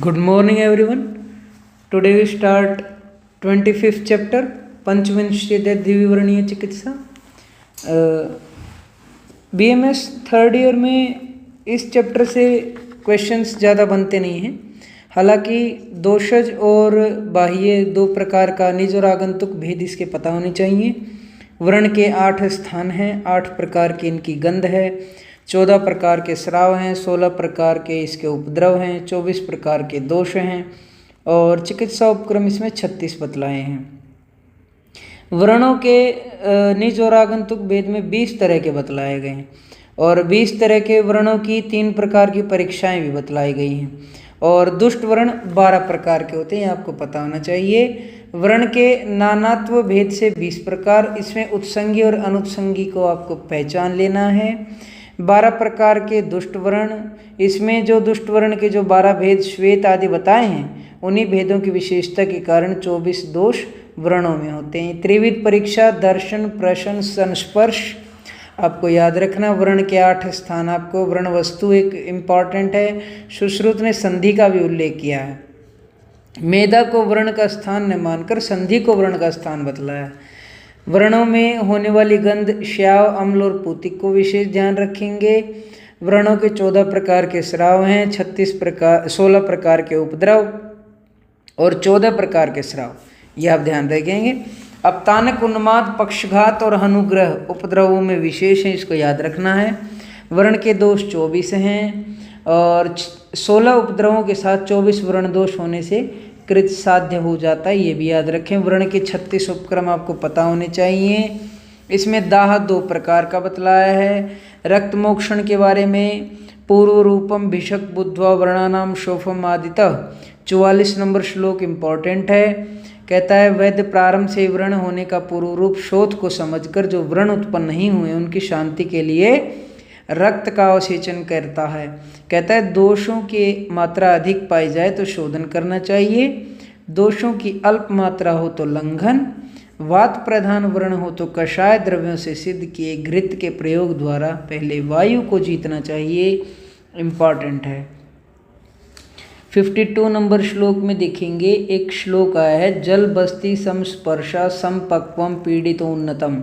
Good morning everyone. Today we start 25th chapter पंचविंशतिविवरणीय चिकित्सा। BMS third year में इस chapter से क्वेश्चंस ज़्यादा बनते नहीं हैं। हालांकि दोषज और बाह्य दो प्रकार का निज और आगंतुक भेद इसके पता होने चाहिए। वर्ण के 8 स्थान हैं, 8 प्रकार की इनकी गंध है, 14 प्रकार के स्राव हैं, 16 प्रकार के इसके उपद्रव हैं, 24 प्रकार के दोष हैं और चिकित्सा उपक्रम इसमें 36 बतलाए हैं। वर्णों के निज और आगंतुक भेद में 20 तरह के बतलाए गए हैं और 20 तरह के वर्णों की 3 प्रकार की परीक्षाएं भी बतलाई गई हैं और दुष्ट वर्ण 12 प्रकार के होते हैं, आपको पता होना चाहिए। वर्ण के नानात्व भेद से 20 प्रकार, इसमें उत्संगी और अनुत्संगी को आपको पहचान लेना है। 12 प्रकार के दुष्ट वर्ण, इसमें जो दुष्ट वर्ण के जो 12 भेद श्वेत आदि बताए हैं, उन्हीं भेदों की विशेषता के कारण 24 दोष वर्णों में होते हैं। त्रिविध परीक्षा, दर्शन, प्रश्न, संस्पर्श आपको याद रखना। वर्ण के 8 स्थान, आपको वर्ण वस्तु एक इम्पॉर्टेंट है। सुश्रुत ने संधि का भी उल्लेख किया है। मेधा को वर्ण का स्थान न मानकर संधि को वर्ण का स्थान बतलाया। वर्णों में होने वाली गंध, श्याव, अम्ल और पूतिक को विशेष ध्यान रखेंगे। वर्णों के 14 प्रकार के स्राव हैं, 16 प्रकार के उपद्रव और 14 प्रकार के स्राव, यह आप ध्यान रखेंगे। अब तानक, उन्माद, पक्षघात और अनुग्रह उपद्रवों में विशेष है, इसको याद रखना है। वर्ण के दोष 24 हैं और 16 उपद्रवों के साथ 24 वर्ण दोष होने से कृत साध्य हो जाता है, ये भी याद रखें। वर्ण के 36 उपक्रम आपको पता होने चाहिए। इसमें दाह 2 प्रकार का बतलाया है। रक्त मोक्षण के बारे में पूर्व रूपम भिषक बुद्ध्वा वर्णानाम शोफम आदितः 44 नंबर श्लोक इम्पॉर्टेंट है। कहता है वैद्य प्रारंभ से व्रण होने का पूर्व रूप शोथ को समझकर जो व्रण उत्पन्न नहीं हुए उनकी शांति के लिए रक्त का अवसेचन करता है। कहता है दोषों की मात्रा अधिक पाई जाए तो शोधन करना चाहिए, दोषों की अल्प मात्रा हो तो लंघन, वात प्रधान व्रण हो तो कषाय द्रव्यों से सिद्ध किए घृत के प्रयोग द्वारा पहले वायु को जीतना चाहिए, इम्पॉर्टेंट है। 52 नंबर श्लोक में देखेंगे, एक श्लोक आया है, जल बस्ती संस्पर्शा संपक्वम पीड़ित उन्नतम।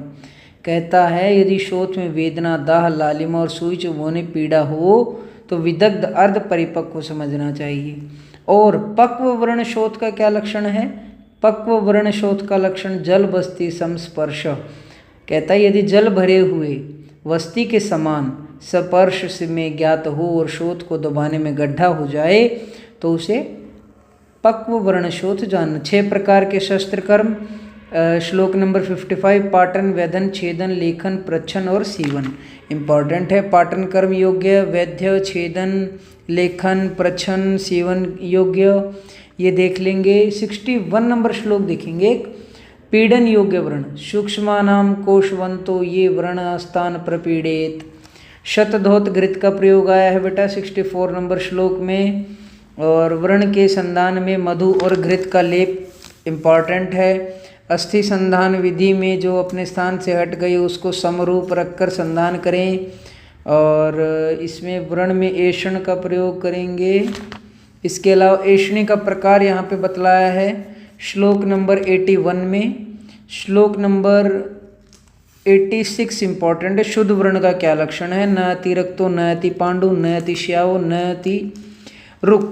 कहता है यदि शोथ में वेदना, दाह, लालिमा और सुई चुभोने पीड़ा हो तो विदग्ध अर्ध परिपक्व समझना चाहिए। और पक्व वर्ण शोथ का क्या लक्षण है? पक्व वर्ण शोथ का लक्षण जल बस्ती संस्पर्श। कहता है यदि जल भरे हुए वस्ती के समान स्पर्श से में ज्ञात हो और शोथ को दबाने में गड्ढा हो जाए तो उसे पक्व वर्ण शोथ जानना। 6 प्रकार के शस्त्र कर्म, श्लोक नंबर 55, पाटन, वेधन, छेदन, लेखन, प्रच्छन और सीवन इम्पॉर्टेंट है। पाटन कर्म योग्य, वैद्य, छेदन, लेखन, प्रच्छन, सीवन योग्य, ये देख लेंगे। 61 नंबर श्लोक देखेंगे, पीड़न योग्य वर्ण, सूक्ष्मानाम कोशवंतो ये वर्ण स्थान प्रपीड़ित। शतधोत घृत का प्रयोग आया है बेटा 64 नंबर श्लोक में। और वर्ण के संधान में मधु और घृत का लेप इम्पॉर्टेंट है। अस्थि संधान विधि में जो अपने स्थान से हट गई उसको समरूप रखकर संधान करें। और इसमें वर्ण में ऐषण का प्रयोग करेंगे। इसके अलावा ऐषणी का प्रकार यहाँ पे बतलाया है श्लोक नंबर 81 में। श्लोक नंबर 86 इम्पॉर्टेंट है, शुद्ध वर्ण का क्या लक्षण है? न अति रक्तो, न अति पांडु, न अति श्यावो, न अति रुक,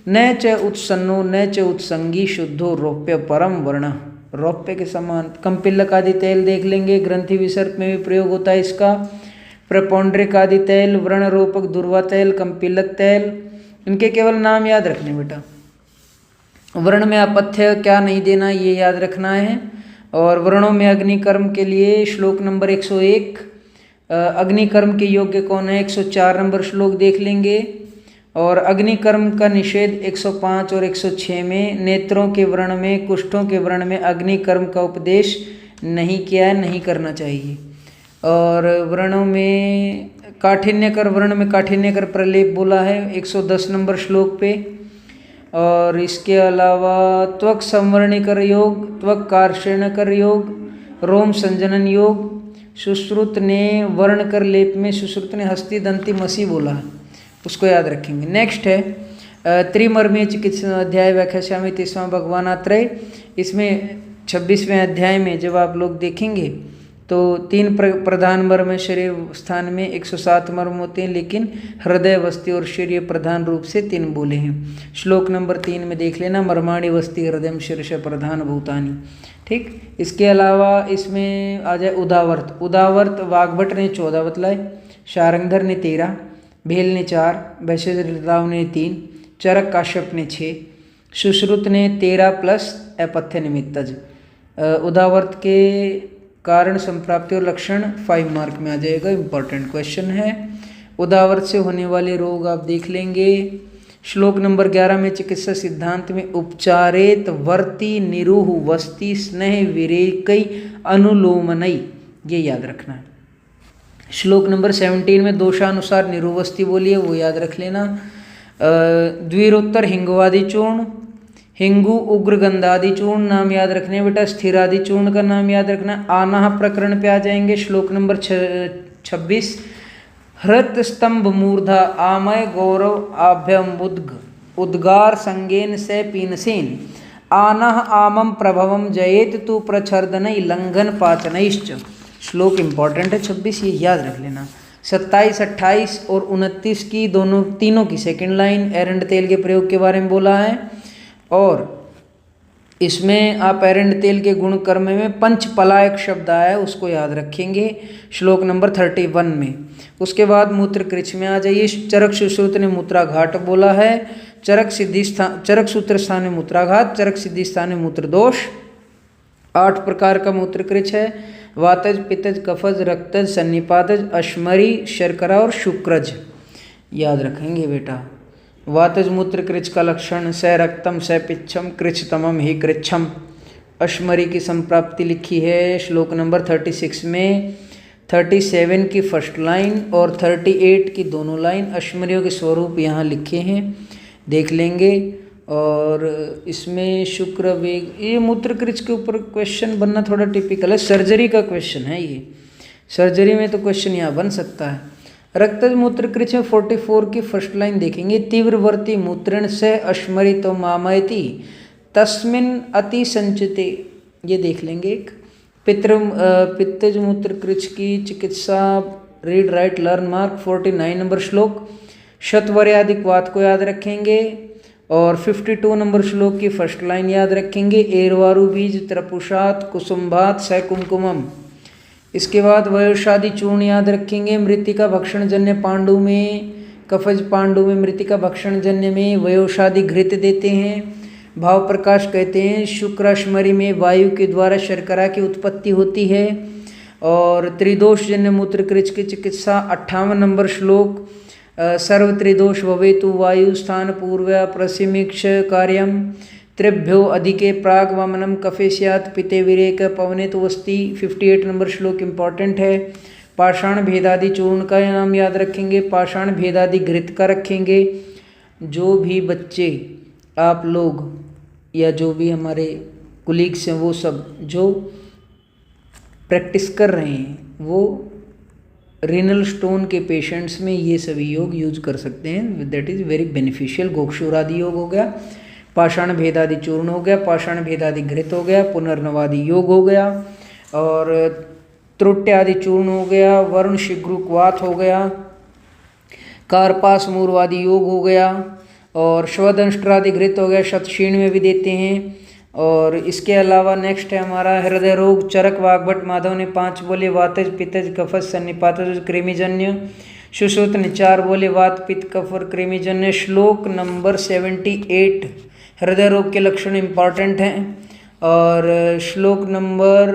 न च उत्सन्नो, न च उत्संगी, शुद्धो रौप्य परम वर्ण, रौप्य के समान। कंपिलक आदि तेल देख लेंगे, ग्रंथि विसर्ग में भी प्रयोग होता है इसका। प्रपौंड्रिक आदि तेल, व्रण रोपक दुर्वा तेल, कंपिलक तेल, इनके केवल नाम याद रखने बेटा। वर्ण में अपथ्य क्या नहीं देना ये याद रखना है। और वर्णों में अग्निकर्म के लिए श्लोक नंबर 101, अग्निकर्म के योग्य कौन है? 104 नंबर श्लोक देख लेंगे। और अग्निकर्म का निषेध 105 और 106 में। नेत्रों के व्रण में, कुष्ठों के व्रण में अग्निकर्म का उपदेश नहीं किया है, नहीं करना चाहिए। और व्रणों में काठिन्यकर, वर्ण में काठिन्यकर प्रलेप बोला है 110 नंबर श्लोक पे। और इसके अलावा त्वक संवर्णीकर योग, त्वक कार्षणकर योग, रोम संजनन योग। सुश्रुत ने वर्ण कर लेप में सुश्रुत ने हस्ती दंती मसी बोला है, उसको याद रखेंगे। नेक्स्ट है त्रिमर्मीय चिकित्सा अध्याय व्याख्यास्यामि 30वां भगवानात्रय। इसमें 26वें अध्याय में जब आप लोग देखेंगे तो 3 प्रधान मर्म है शरीर स्थान में, 107 मर्म होते हैं, लेकिन हृदय, वस्ति और शरीर प्रधान रूप से 3 बोले हैं। श्लोक नंबर 3 में देख लेना, मर्माणि वस्ति हृदय शीर्ष प्रधान भूतानि। ठीक, इसके अलावा इसमें आ जाए उदावर्त। उदावर्त वाग्भट ने 14 बतलाए, शारंगधर ने 13, भेल ने 4, वैशेषराव ने 3, चरक काश्यप ने 6, सुश्रुत ने 13 प्लस अपथ्य निमित्तज। उदावर्त के कारण संप्राप्ति और लक्षण 5 मार्क में आ जाएगा, इंपॉर्टेंट क्वेश्चन है। उदावर्त से होने वाले रोग आप देख लेंगे। श्लोक नंबर 11 में चिकित्सा सिद्धांत में उपचारेत वर्ती निरूह वस्ति स्नेह विरेकई अनुलोमनई, ये याद रखना है। श्लोक नंबर 17 में दोषानुसार निरूवस्ति बोलिए, वो याद रख लेना। द्विरोत्तर हिंगवादी चूर्ण, हिंगू उग्र गंधादि चूर्ण नाम याद रखने बेटा। स्थिरादि चूर्ण का नाम याद रखना। आनाह प्रकरण पे आ जाएंगे। श्लोक नंबर 26, हृत स्तंभ मूर्धा आमय गौरव आभ्यमुद्ग उद्गार संगेन से पीनसेन आनह आमम प्रभवम जयेत तु प्रच्छर्दनई लंघन पाचनैश्च। श्लोक इंपॉर्टेंट है 26, ये याद रख लेना। 27, 28 और 29 की तीनों की सेकंड लाइन एरंड तेल के प्रयोग के बारे में बोला है, और इसमें आप एरंड तेल के गुण कर्म में पंचपलायक शब्द आया है, उसको याद रखेंगे श्लोक नंबर 31 में। उसके बाद मूत्र कृच में आ जाइए। चरक सुश्रुत ने मूत्राघाट बोला है, चरक सूत्र स्थान में मूत्राघात, चरक सिद्धि स्थान में मूत्र दोष। 8 प्रकार का मूत्र कृच है, वातज, पित्तज, कफज, रक्तज, सन्निपातज, अश्मरी, शर्करा और शुक्रज, याद रखेंगे बेटा। वातज मूत्र कृच का लक्षण स रक्तम स पिच्छम कृच्छतमम ही कृच्छम। अश्मरी की संप्राप्ति लिखी है श्लोक नंबर 36 में। 37 की फर्स्ट लाइन और 38 की दोनों लाइन अश्मरियों के स्वरूप यहाँ लिखे हैं, देख लेंगे। और इसमें शुक्र वेग, ये मूत्र कृच के ऊपर क्वेश्चन बनना थोड़ा टिपिकल है, सर्जरी का क्वेश्चन है ये। सर्जरी में तो क्वेश्चन यहाँ बन सकता है। रक्तज मूत्र कृच में 44 की फर्स्ट लाइन देखेंगे। तीव्रवर्ती मूत्रण से अश्मरी तो मामयति तस्मिन अति संचिते, ये देख लेंगे एक। पित्तज मूत्र कृच की चिकित्सा read write learn mark 49 number श्लोक। शतवर्यादिक वात को याद रखेंगे और 52 नंबर श्लोक की फर्स्ट लाइन याद रखेंगे। एरवारु बीज त्रपुषात कुसुम्भात स कुमकुमम। इसके बाद वयोषादि चूर्ण याद रखेंगे। मृतिका भक्षण जन्य पांडु में, कफज पांडु में मृतिका भक्षण जन्य में वयोषादि घृत देते हैं। भाव प्रकाश कहते हैं शुक्राश्मरी में वायु के द्वारा शर्करा की उत्पत्ति होती है। और त्रिदोष जन्य मूत्र कृच की चिकित्सा 58 नंबर श्लोक। सर्व त्रिदोष भवेतु वायु स्थान पूर्व प्रसिमीक्ष कार्यम त्रिभ्यो अधिके प्राग वामनम कफे स्यात् पिते विरेक पवने तो वस्ति। 58 नंबर श्लोक इंपॉर्टेंट है। पाषाण भेदादि चूर्ण का नाम याद रखेंगे, पाषाण भेदादि घृत का रखेंगे। जो भी बच्चे आप लोग या जो भी हमारे कुलीग्स हैं वो सब जो प्रैक्टिस कर रहे हैं वो रीनल स्टोन के पेशेंट्स में ये सभी योग यूज कर सकते हैं, दैट इज़ वेरी बेनिफिशियल। गोक्षुरादि योग हो गया, पाषाण भेदादि चूर्ण हो गया, पाषाण भेदादि घृत हो गया, पुनर्नवादि योग हो गया, और त्रुट्यादि चूर्ण हो गया, वरुण शिग्रुकवात हो गया, कार्पास मूर्वादि योग हो गया, और श्वदंष्ट्रादि घृत हो गया, शतशीर्ण में भी देते हैं। और इसके अलावा नेक्स्ट है हमारा हृदय रोग। चरक वाग्भट माधव ने 5 बोले, वातज पित्तज कफज सन्निपातज कृमिजन्य। सुश्रुत ने 4 बोले, वात पित्त कफ और कृमिजन्य। श्लोक नंबर 78 हृदय रोग के लक्षण इंपॉर्टेंट हैं। और श्लोक नंबर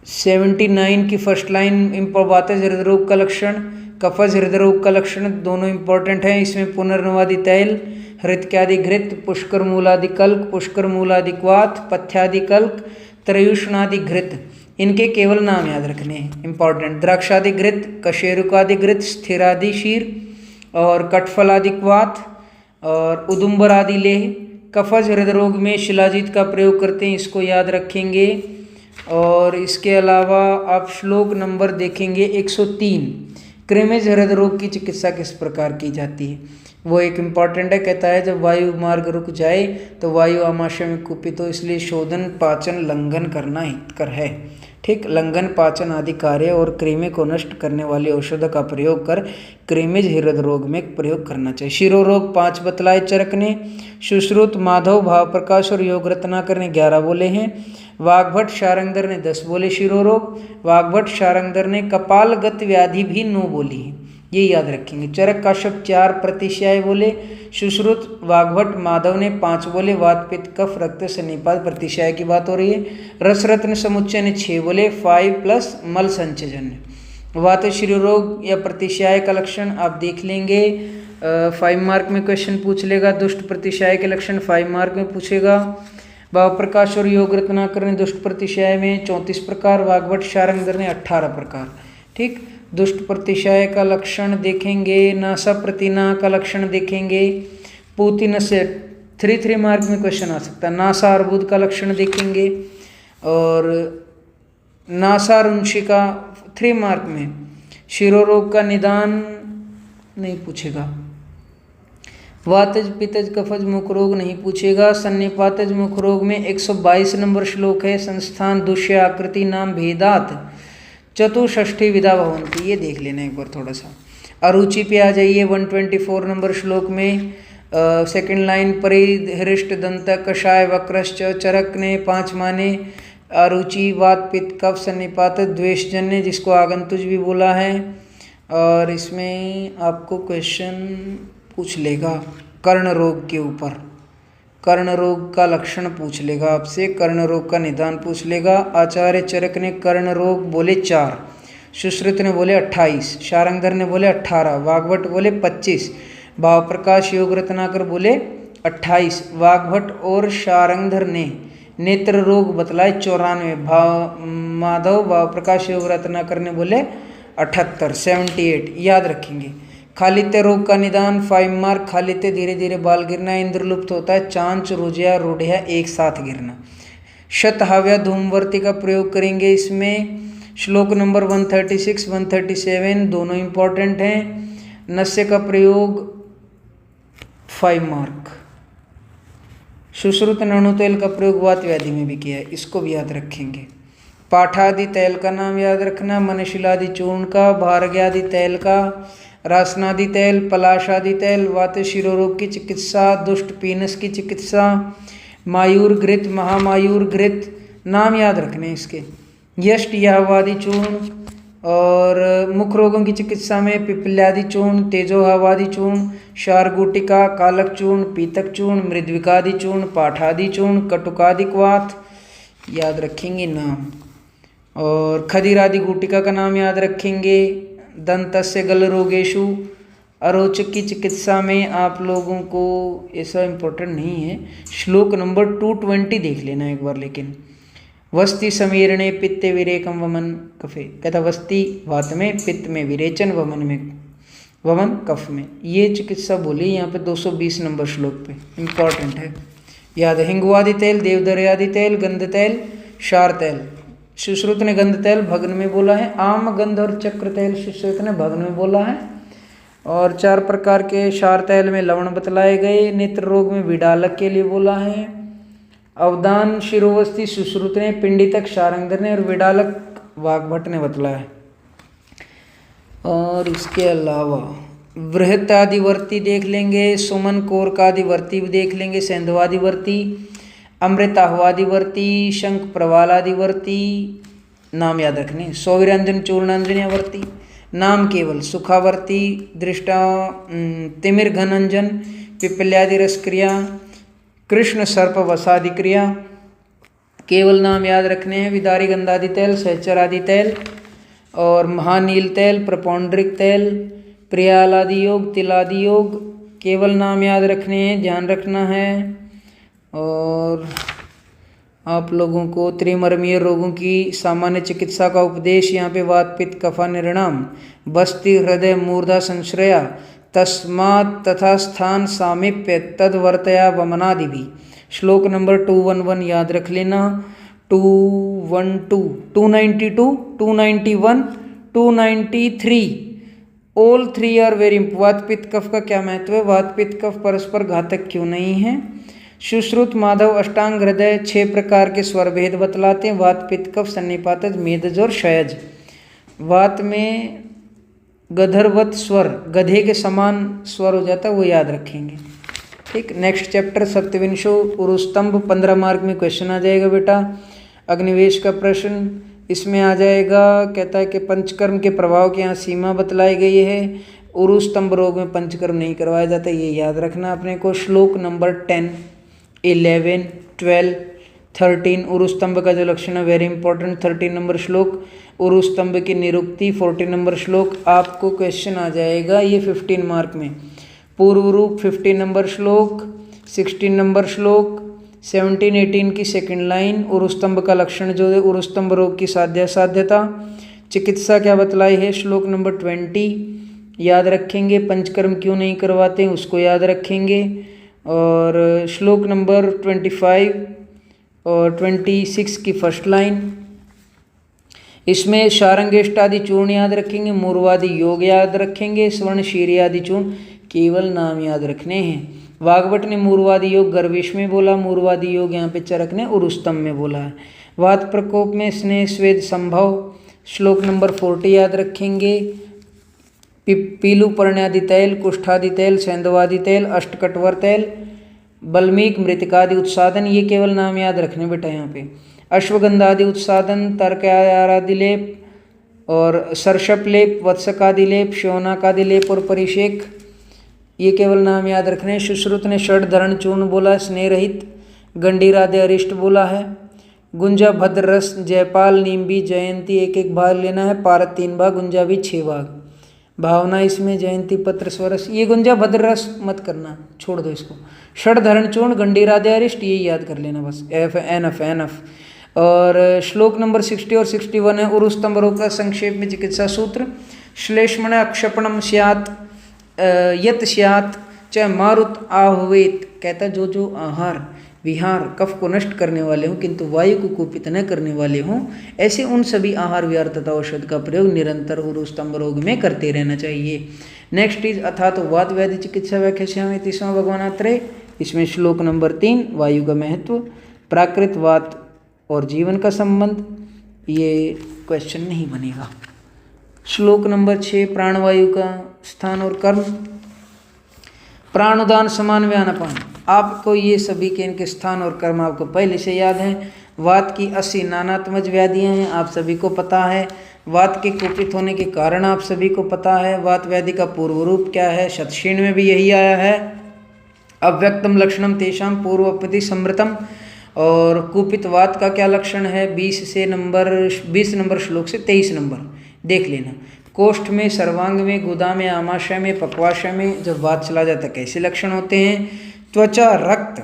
79 की फर्स्ट लाइन वातज हृदय रोग का लक्षण, कफज हृदय रोग का लक्षण, दोनों इंपॉर्टेंट हैं। इसमें पुनर्नवादि तैल, हृत्यादि घृत, पुष्कर मूलादि कल्क, पुष्कर मूलादि क्वाथ, पथ्यादि कल्क, त्रयुष्णादि घृत, इनके केवल नाम याद रखने हैं, इंपॉर्टेंट। द्राक्षादि घृत, कशेरुकादि घृत, स्थिरादि शीर और कटफलादि क्वाथ और उदुम्बर आदि लेह। कफज हृदय रोग में शिलाजीत का प्रयोग करते हैं, इसको याद रखेंगे। और इसके अलावा आप श्लोक नंबर देखेंगे 103, क्रेमेज हृदय रोग की चिकित्सा किस प्रकार की जाती है। वो एक इम्पॉर्टेंट है। कहता है जब वायु मार्ग रुक जाए तो वायु आमाशय में कुपित हो, इसलिए शोधन पाचन लंघन करना हितकर है। ठीक, लंघन पाचन आदि कार्य और कृमि को नष्ट करने वाली औषध का प्रयोग कर कृमिज हृदय रोग में प्रयोग करना चाहिए। शिरो रोग 5 बतलाए चरक ने। सुश्रुत, माधव, भाव प्रकाश और योग रत्नाकर ने 11 बोले हैं। वाग्भट शारंगधर ने 10 बोले शिरो रोग। वाग्भट शारंगधर ने कपालगत व्याधि भी 9 बोली है, ये याद रखेंगे। चरक काश्यप 4 प्रतिशय बोले। सुश्रुत, वाग्भट, माधव ने 5 बोले। वात पित्त कफ रक्त सन्निपात प्रतिशय की बात हो रही है। रसरत्न समुच्चय ने 6 बोले, 5 प्लस मल संचयजन्य। वात शिरो रोग या प्रतिशय का लक्षण आप देख लेंगे, 5 मार्क में क्वेश्चन पूछ लेगा। दुष्ट प्रतिशय के लक्षण 5 मार्क में पूछेगा। भाव प्रकाश और योग रत्नाकर ने दुष्ट प्रतिशय में 34 प्रकार, वाग्भट शारंगधर ने 18 प्रकार। ठीक, दुष्ट प्रतिशय का लक्षण देखेंगे, नासा प्रतिना का लक्षण देखेंगे। पूतिन से 3 मार्क में क्वेश्चन आ सकता है। नासा अर्बुद का लक्षण देखेंगे और नासारुंशिका 3 मार्क में। शिरो रोग का निदान नहीं पूछेगा। वातज पित्तज कफज मुख रोग नहीं पूछेगा। सन्निपातज मुख रोग में 122 नंबर श्लोक है। संस्थान दुष्य आकृति नाम भेदात चतुष्ठी विधा भवंती, ये देख लेना एक बार थोड़ा सा। अरुचि पे आ जाइए 124 नंबर श्लोक में, सेकंड लाइन, परिहृष्ट दंत कषाय वक्रश्च, चरक ने 5 माने। अरुचि वात पित्त कफ सन्निपात द्वेषजन्य, जिसको आगंतुज भी बोला है। और इसमें आपको क्वेश्चन पूछ लेगा कर्ण रोग के ऊपर, कर्ण रोग का लक्षण पूछ लेगा आपसे, कर्ण रोग का निदान पूछ लेगा। आचार्य चरक ने कर्ण रोग बोले 4, सुश्रुत ने बोले 28, शारंगधर ने बोले 18, वाग्भट बोले 25, भाव प्रकाश योग रत्नाकर बोले 28। वाग्भट और शारंगधर ने नेत्र रोग बतलाए 94, माधव भाव प्रकाश योग रत्नाकर ने बोले 78, 78 याद रखेंगे। खालित्य रोग का निदान 5 मार्क। खालित्य धीरे धीरे बाल गिरना, इंद्रलुप्त होता है, चांच रुजिया रूढ़िया एक साथ गिरना। शतहाव्या धूमवर्ती का प्रयोग करेंगे इसमें। श्लोक नंबर 136 137 दोनों इंपॉर्टेंट हैं। नस्य का प्रयोग 5 मार्क। सुश्रुत नणु तेल का प्रयोग वात व्याधि में भी किया है, इसको भी याद रखेंगे। पाठादि तैल का नाम याद रखना, मनशिलादि चूर्ण का, भारग्यादि तैल का, रासनादि तैल, पलाशादि तैल, वात शिरो रोग की चिकित्सा, दुष्ट पीनस की चिकित्सा, मायूर घृत, महामायूर घृत नाम याद रखने इसके। यष्ट यहवादि चूर्ण, और मुख रोगों की चिकित्सा में पिपल्यादि चूर्ण, तेजोहवादि चूर्ण, शारगुटिका, कालक चूर्ण, पीतक चूर्ण, मृद्विकादि चूर्ण, पाठादि चूर्ण, कटुकादिक वात याद रखेंगे नाम। और खदिरादि गुटिका का नाम याद रखेंगे। दंतस्य गल रोगेशु, अरोचक की चिकित्सा में आप लोगों को ऐसा इम्पोर्टेंट नहीं है। श्लोक नंबर 220 देख लेना एक बार। लेकिन वस्ति समीरणे पित्ते विरेकम वमन कफे, कहता वस्ति वात में, पित्त में, विरेचन वमन में, वमन कफ में, ये चिकित्सा बोली यहाँ पे 220 नंबर श्लोक पे, इम्पॉर्टेंट है याद। हिंगवादि तेल, देवदर्यादि तेल, गंध तेल, शार तेल। सुश्रुत ने गंध तेल भग्न में बोला है। आम, गंध और चक्र तेल सुश्रुत ने भग्न में बोला है। और 4 प्रकार के शार तेल में लवण बतलाए गए। नेत्र रोग में विडालक के लिए बोला है। अवदान शिरोवस्ती सुश्रुत ने, पिंडितक शारंगधर ने, और विडालक वाग्भट ने बतलाया है। और इसके अलावा बृहत्तादिवर्ती देख लेंगे, सुमन कोरकादिवर्ती भी देख लेंगे, सेंधवादिवर्ती, अमृताहवादिवर्ती, शंख प्रवालादिवर्ती नाम याद रखने। सौविरंजन चूर्णांजनियावर्ती नाम केवल। सुखावर्ती, दृष्टा तिमिर घनंजन, पिपल्यादि रसक्रिया, कृष्ण सर्प वसादि क्रिया केवल नाम याद रखने हैं। विदारी गंधादि तेल, सहचर आदि तेल, और महानील तेल, प्रपौंड्रिक तेल, प्रियालादि योग, तिलादि योग केवल नाम याद रखने हैं, ध्यान रखना है। और आप लोगों को त्रिमर्मीय रोगों की सामान्य चिकित्सा का उपदेश यहाँ पे वात पित्त कफा निर्णाम, बस्ति हृदय मूर्धा संश्रया, तस्मात् तथा स्थान सामीप्य तद्वर्तया वमनादि भी। श्लोक नंबर 211 याद रख लेना। 212, 292, 291, 293 ऑल थ्री आर वेरी वात पित्त कफ का क्या महत्व है? वात पित्त कफ परस्पर घातक क्यों नहीं है? सुश्रुत माधव अष्टांग हृदय 6 प्रकार के स्वर भेद बतलाते हैं। वात पित्त कफ सन्निपातज मेदज और क्षयज। वात में गधर्वत स्वर, गधे के समान स्वर हो जाता है, वो याद रखेंगे। ठीक, नेक्स्ट चैप्टर सप्तविंशो उरुस्तंभ 15 मार्क में क्वेश्चन आ जाएगा बेटा। अग्निवेश का प्रश्न इसमें आ जाएगा। कहता है कि पंचकर्म के प्रभाव की यहाँ सीमा बतलाई गई है। उरुस्तंभ रोग में पंचकर्म नहीं करवाया जाता, ये याद रखना अपने को। श्लोक नंबर 10, 11, 12, 13 उरुस्तंभ का जो लक्षण है वेरी इंपॉर्टेंट। 13 नंबर श्लोक उरुस्तंभ की निरुक्ति। 14 नंबर श्लोक आपको क्वेश्चन आ जाएगा ये 15 मार्क में। पूर्व रूप 15 नंबर श्लोक, 16 नंबर श्लोक, 17, 18 की सेकंड लाइन। उरुस्तंभ का लक्षण जो है उरुस्तंभ रोग की साध्यता। चिकित्सा क्या बतलाई है? श्लोक नंबर 20 याद रखेंगे। पंचकर्म क्यों नहीं करवाते हैं उसको याद रखेंगे। और श्लोक नंबर 25 और 26 की फर्स्ट लाइन, इसमें शारंगेष्ट आदि चूर्ण याद रखेंगे। मूर्वादि योग याद रखेंगे। स्वर्ण शीरी आदि चूर्ण केवल नाम याद रखने हैं। वाग्भट ने मूर्वादि योग गर्वेश में बोला, मूर्वादि योग यहाँ पे चरक ने उरुस्तंभ में बोला है। वात प्रकोप में स्नेह स्वेद संभव, श्लोक नंबर 40 याद रखेंगे। पीलू पर्ण्यादि तैल, कुष्ठादि तैल, सेंधवादि तैल, अष्टकटवर तैल, बल्मीक मृतिकादि उत्सादन, ये केवल नाम याद रखने बेटा यहाँ पे। अश्वगंधादि उत्सादन, तर्कयादि लेप और सरसप लेप, वत्सकादि लेप, श्योनाकादि लेप और परिषेक, ये केवल नाम याद रखने। सुश्रुत ने षड धरण चूर्ण बोला, स्नेह रहित। गंडीरादि अरिष्ट बोला है। गुंजा भद्र रस, जयपाल, नीम्बी, जयंती 1-1 भाग लेना है। पारत 3 भाग, गुंजा भी 6 भाग। भावना इसमें जयंती पत्र स्वरस, ये गुंजा भद्र रस मत करना, छोड़ दो इसको। षड धरण चूर्ण, गंडीरादि अरिष्ट, ये याद कर लेना बस। एनफ। और श्लोक नंबर 60 और 61 है उरुस्तंभ रोग का संक्षेप में चिकित्सा सूत्र। श्लेष्मण अक्षपणम स्यात् यत स्यात् च मारुत आह्वेत, कहता जो जो आहार विहार कफ को नष्ट करने वाले हों किंतु वायु को कुपित न करने वाले हों, ऐसे उन सभी आहार विहार तथा औषध का प्रयोग निरंतर उरुस्तंभ रोग में करते रहना चाहिए। नेक्स्ट इज अथा तो वात व्याधि चिकित्सा व्याख्या में 30वां भगवानात्रय। इसमें श्लोक नंबर 3 वायु का महत्व, प्राकृत वात और जीवन का संबंध, ये क्वेश्चन नहीं बनेगा। श्लोक नंबर 6 प्राणवायु का स्थान और कर्म। प्राणोदान समान व्यानपान, आपको ये सभी के इनके स्थान और कर्म आपको पहले से याद हैं। वात की 80 नानात्मज व्याधियाँ हैं, आप सभी को पता है। वात के कुपित होने के कारण आप सभी को पता है। वात व्याधि का पूर्व रूप क्या है? शतशीण में भी यही आया है। अव्यक्तम लक्षणम तेषाम पूर्वपति समृतम। और कुपित वात का क्या लक्षण है? 20 नंबर श्लोक से 23 नंबर देख लेना। कोष्ठ में, सर्वांग में, गुदा में, आमाशय में, पक्वाशय में जब वात चला जाता है कैसे लक्षण होते हैं? त्वचा, रक्त,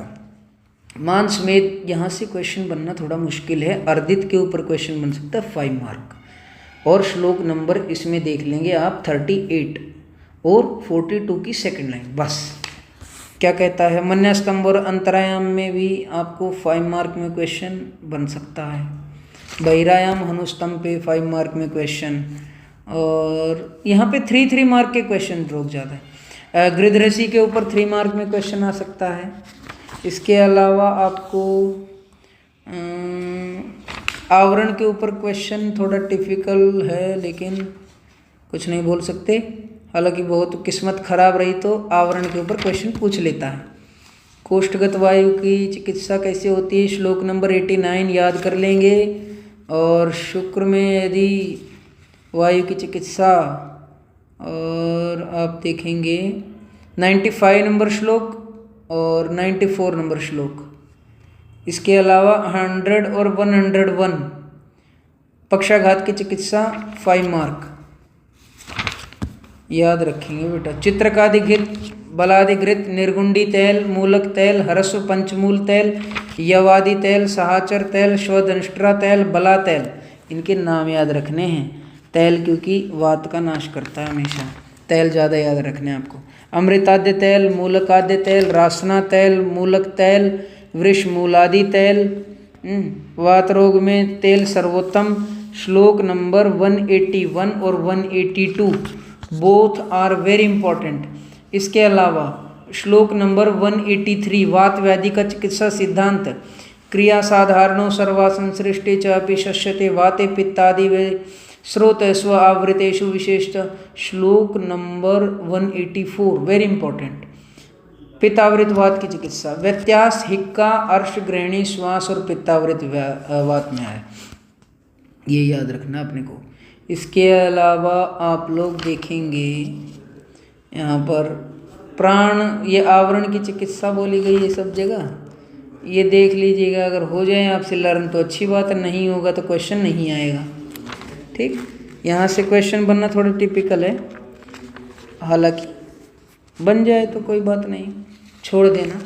मांस में। यहाँ से क्वेश्चन बनना थोड़ा मुश्किल है, अर्दित के ऊपर क्वेश्चन बन सकता है 5 मार्क। और श्लोक नंबर इसमें देख लेंगे आप 38 और 42 की सेकंड लाइन, बस। क्या कहता है? मन्यास्तंभ और अंतरायाम में भी आपको 5 मार्क में क्वेश्चन बन सकता है। बहिरायाम हनुस्तंभ पे 5 मार्क में क्वेश्चन। और यहाँ पे 3 मार्क के क्वेश्चन रोक जाता है। गृध्रसी के ऊपर 3 मार्क में क्वेश्चन आ सकता है। इसके अलावा आपको आवरण के ऊपर क्वेश्चन थोड़ा टिपिकल है, लेकिन कुछ नहीं बोल सकते। हालांकि बहुत किस्मत खराब रही तो आवरण के ऊपर क्वेश्चन पूछ लेता है। कोष्ठगत वायु की चिकित्सा कैसे होती है? श्लोक नंबर 89 याद कर लेंगे। और शुक्र में यदि वायु की चिकित्सा, और आप देखेंगे 95 नंबर श्लोक और 94 नंबर श्लोक। इसके अलावा 100 और 101 पक्षाघात की चिकित्सा 5 मार्क याद रखेंगे बेटा। चित्रकादिघृत, बलादिघृत, निर्गुंडी तैल, मूलक तैल, हरस्व पंचमूल तैल, यवादि तैल, सहाचर तैल, स्वदंष्ट्रा तैल, बला तैल, इनके नाम याद रखने हैं। तैल क्योंकि वात का नाश करता है हमेशा, तैल ज़्यादा याद रखने हैं आपको। अमृताद्य तैल, मूलकाद्य तैल, रासना तैल, मूलक तैल, वृष मूलादि तैल। वात रोग में तेल सर्वोत्तम। श्लोक नंबर 181 और 182 बोथ आर वेरी इंपॉर्टेंट। इसके अलावा श्लोक नंबर 183 वात व्याधि का चिकित्सा सिद्धांत, क्रिया साधारणो सर्वा संसृष्टि च अपि शस्यते वाते पित्तादि वे स्रोत स्व आवृतेषु विशेषतः, श्लोक नंबर 184 वेरी इंपॉर्टेंट। पित्तावृत वात की चिकित्सा, व्यत्यास हिक्का अर्श ग्रहणी श्वास और पित्तावृत वात में है, ये याद रखना अपने को। इसके अलावा आप लोग देखेंगे यहाँ पर प्राण, ये आवरण की चिकित्सा बोली गई है सब जगह, ये देख लीजिएगा। अगर हो जाए आपसे लर्न तो अच्छी बात है, नहीं होगा तो क्वेश्चन नहीं आएगा। ठीक, यहाँ से क्वेश्चन बनना थोड़ा टिपिकल है, हालांकि बन जाए तो कोई बात नहीं, छोड़ देना।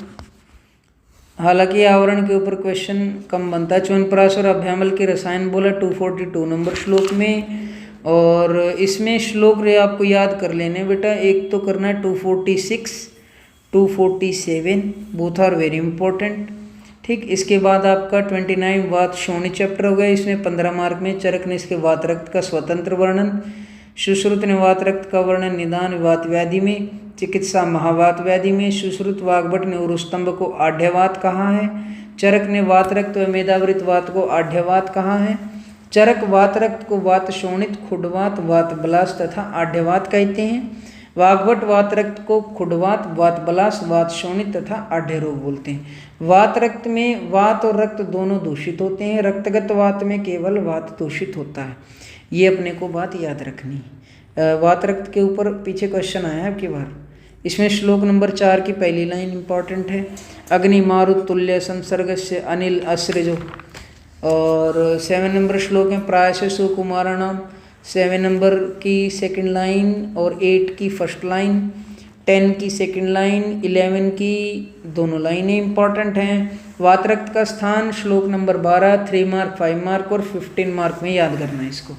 हालांकि आवरण के ऊपर क्वेश्चन कम बनता है। च्यवनप्राश और अभ्यामल के रसायन बोला 242 नंबर श्लोक में, और इसमें श्लोक रे आपको याद कर लेने बेटा। एक तो करना है 246, 247, बोथ आर वेरी इंपॉर्टेंट। ठीक, इसके बाद आपका 29 वात शोणि चैप्टर हो गया, इसमें 15 मार्क में चरक ने इसके वात रक्त का स्वतंत्र वर्णन, सुश्रुत ने वात रक्त का वर्णन निदान वात व्याधि में, चिकित्सा महावात व्याधि में, सुश्रुत वाग्भट ने उरुस्तंभ को आढ़्यवात कहा है, चरक ने वात रक्त व मेधावृत वात को आढ़्यवात कहा है, चरक वात रक्त को वात शोणित, खुडवात, वात बलास तथा आढ़्यवात कहते हैं, वाग्भट वात रक्त को खुडवात, वात बलास, वात शोणित तथा आढ़्य रोग बोलते हैं। वात रक्त में वात और रक्त दोनों दूषित होते हैं, रक्तगत वात में केवल वात दूषित होता है, ये अपने को बात याद रखनी है। वात रक्त के ऊपर पीछे क्वेश्चन आया है आपकी बार। इसमें श्लोक नंबर 4 की पहली लाइन इंपॉर्टेंट है, अग्नि मारुत तुल्य संसर्ग से अनिल असृजो, और 7 नंबर श्लोक में प्रायश सुकुमाराणाम, 7 नंबर की सेकंड लाइन और 8 की फर्स्ट लाइन, 10 की सेकंड लाइन, 11 की दोनों लाइनें इंपॉर्टेंट हैं। वात रक्त का स्थान श्लोक नंबर 12 3 मार्क 5 मार्क और 15 मार्क में याद करना है इसको।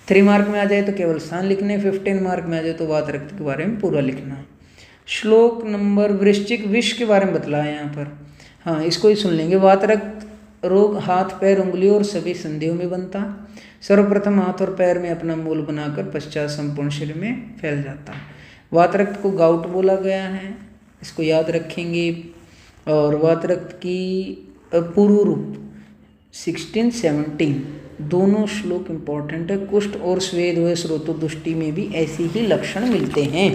3 मार्क में आ जाए तो केवल स्थान लिखने, 15 मार्क में आ जाए तो वात रक्त के बारे में पूरा लिखना है। श्लोक नंबर वृश्चिक विष के बारे में बतलाया यहाँ पर, हाँ इसको ही सुन लेंगे। वात रक्त रोग हाथ पैर उंगलियों और सभी संधियों में बनता, सर्वप्रथम हाथ और पैर में अपना मूल बनाकर पश्चात संपूर्ण शरीर में फैल जाता है। वात रक्त को गाउट बोला गया है, इसको याद रखेंगे। और वात रक्त की पूर्व रूप 16-17 दोनों श्लोक इंपॉर्टेंट है। कुष्ठ और स्वेद व स्रोतोदुष्टि में भी ऐसे ही लक्षण मिलते हैं,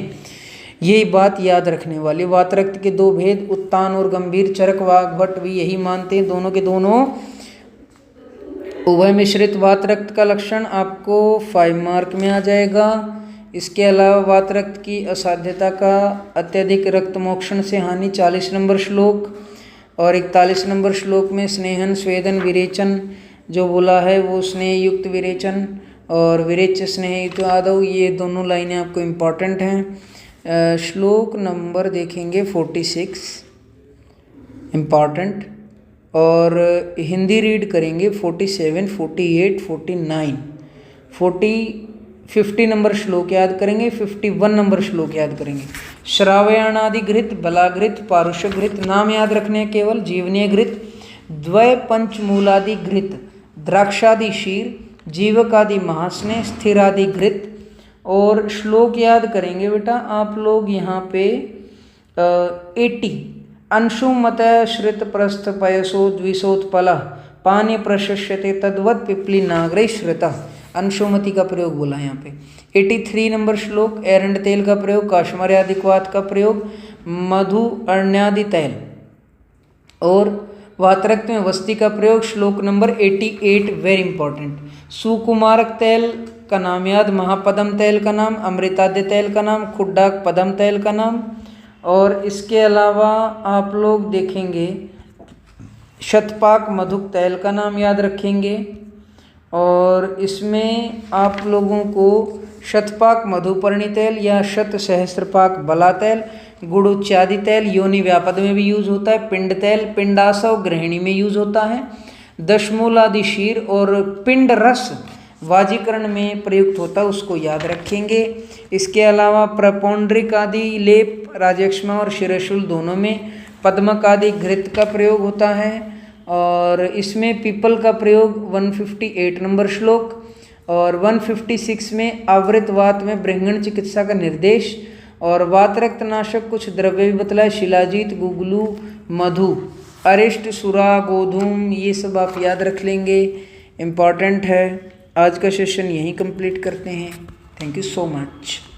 यही बात याद रखने वाली। वात रक्त के 2 भेद उत्तान और गंभीर, चरक वाग्भट भी यही मानते हैं, दोनों के दोनों उभय मिश्रित। वात रक्त का लक्षण आपको 5 मार्क में आ जाएगा। इसके अलावा वात रक्त की असाध्यता का अत्यधिक रक्त मोक्षण से हानि 40 नंबर श्लोक, और 41 नंबर श्लोक में स्नेहन स्वेदन विरेचन जो बोला है वो स्नेह युक्त विरेचन और विरेच स्नेह युक्त आदौ, ये दोनों लाइनें आपको इम्पॉर्टेंट हैं। श्लोक नंबर देखेंगे 46 इम्पॉर्टेंट, और हिंदी रीड करेंगे 47, 48, 49, 50 नंबर श्लोक याद करेंगे, 51 नंबर श्लोक याद करेंगे। श्रावयाणादि घृत, बलाघृत, पारुष्य घृत नाम याद रखने हैं केवल, जीवनीय घृत, द्वय पंचमूलादि घृत, द्राक्षादि शीर, जीवकादि महास्नेह, स्थिरादि घृत। और श्लोक याद करेंगे बेटा आप लोग यहाँ पे 80 अंशुमत श्रित प्रस्थ पयसो द्विशोत्पल पानी प्रशस्यते तद्वत पिपली नागरे श्रिता, अंशुमति का प्रयोग बोला यहाँ पे। 83 नंबर श्लोक एरंड तेल का प्रयोग, काश्मर्यादिक्वात का प्रयोग, मधु अर्ण्यादि तैल और वात रक्त में वस्ती का प्रयोग। श्लोक नंबर 88 वेरी इंपॉर्टेंट। सुकुमारक तेल का नाम याद, महापदम तेल का नाम, अमृताद्य तेल का नाम, खुड्डाक पदम तेल का नाम। और इसके अलावा आप लोग देखेंगे शतपाक मधुक तेल का नाम याद रखेंगे, और इसमें आप लोगों को शतपाक मधुपर्णी तेल या शत सहस्त्रपाक बला तेल, गुड़ुच्चादि तेल योनि व्यापद में भी यूज होता है, पिंड तेल पिंडासव गृहिणी में यूज होता है, दशमूलादि शीर और पिंड रस वाजीकरण में प्रयुक्त होता है, उसको याद रखेंगे। इसके अलावा प्रपौंड्रिक आदि लेप राजक्ष्मा और शिरशूल दोनों में, पद्मक आदि घृत का प्रयोग होता है, और इसमें पीपल का प्रयोग 158 नंबर श्लोक, और 156 में आवृत वात में बृहंगण चिकित्सा का निर्देश, और वात रक्तनाशक कुछ द्रव्य भी बतलाए, शिलाजीत, गुगलू, मधु, अरिष्ट, सुरा, गोधूम, ये सब आप याद रख लेंगे, इम्पॉर्टेंट है। आज का सेशन यहीं कंप्लीट करते हैं। Thank you so much.